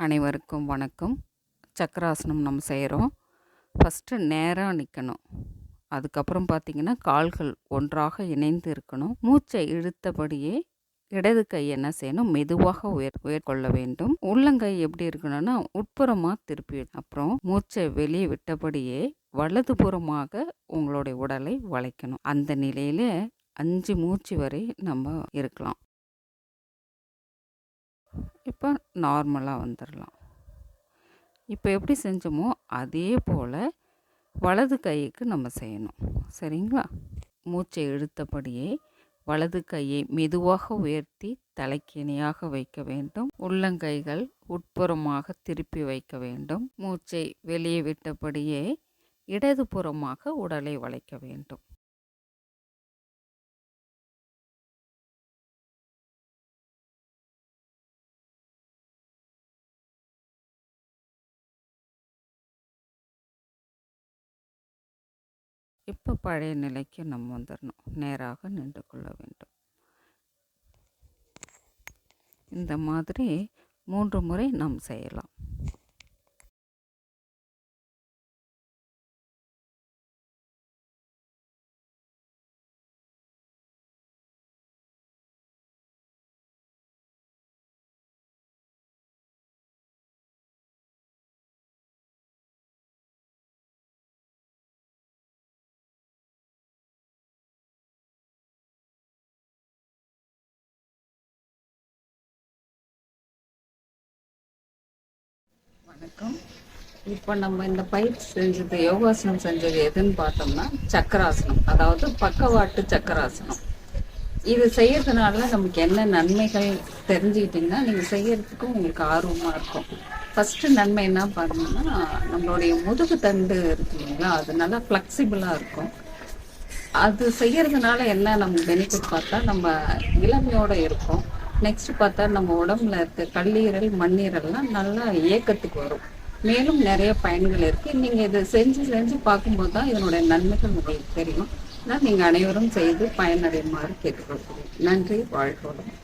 அனைவருக்கும் வணக்கம். சக்கராசனம் நம்ம செய்கிறோம். ஃபஸ்ட்டு நேராக நிற்கணும். அதுக்கப்புறம் பார்த்திங்கன்னா கால்கள் ஒன்றாக இணைந்து இருக்கணும். மூச்சை இழுத்தபடியே இடது கை என்ன செய்யணும், மெதுவாக உயர்கொள்ள வேண்டும். உள்ளங்கை எப்படி இருக்கணும்னா உட்புறமாக திருப்பி, அப்புறம் மூச்சை வெளியே விட்டபடியே வலதுபுறமாக உங்களுடைய உடலை வளைக்கணும். அந்த நிலையில் 5 மூச்சு வரை நம்ம இருக்கலாம். இப்போ நார்மலாக வந்துடலாம். இப்போ எப்படி செஞ்சோமோ அதே போல் வலது கைக்கு நம்ம செய்யணும். சரிங்களா? மூச்சை இழுத்தபடியே வலது கையை மெதுவாக உயர்த்தி தலைக்கு இணையாக வைக்க வேண்டும். உள்ளங்கைகள் உட்புறமாக திருப்பி வைக்க வேண்டும். மூச்சை வெளியே விட்டபடியே இடதுபுறமாக உடலை வளைக்க வேண்டும். இப்போ பழைய நிலைக்கு நம்ம வந்துடணும். நேராக நின்று கொள்ள வேண்டும். இந்த மாதிரி 3 முறை நாம் செய்யலாம். வணக்கம். இப்போ நம்ம இந்த பயிற்சி செஞ்சது, யோகாசனம் செஞ்சது எதுன்னு பார்த்தோம்னா சக்கராசனம், அதாவது பக்கவாட்டு சக்கராசனம். இது செய்யறதுனால நமக்கு என்ன நன்மைகள் தெரிஞ்சுக்கிட்டிங்கன்னா நீங்கள் செய்யறதுக்கு உங்களுக்கு ஆர்வமாக இருக்கும். ஃபஸ்ட்டு நன்மை என்ன பார்த்தீங்கன்னா, நம்மளுடைய முதுகு தண்டு இருக்கு இல்லைங்களா, அது நல்லா ஃப்ளெக்சிபிளாக இருக்கும். அது செய்யறதுனால என்ன நம்ம பெனிஃபிட் பார்த்தா, நம்ம இளமையோடு இருக்கும். நெக்ஸ்ட் பார்த்தா நம்ம உடம்புல இருக்க கல்லீரல் மண்ணீரல்லாம் நல்லா இயக்கத்துக்கு வரும். மேலும் நிறைய பயன்கள் இருக்கு. நீங்க இதை செஞ்சு பார்க்கும்போது தான் இதனுடைய நன்மைகள் உங்களுக்கு தெரியும். நீங்கள் அனைவரும் செய்து பயனடையுமாறு கேட்டுக்கொள்கிறேன். நன்றி. வாழ்க வளமுடன்.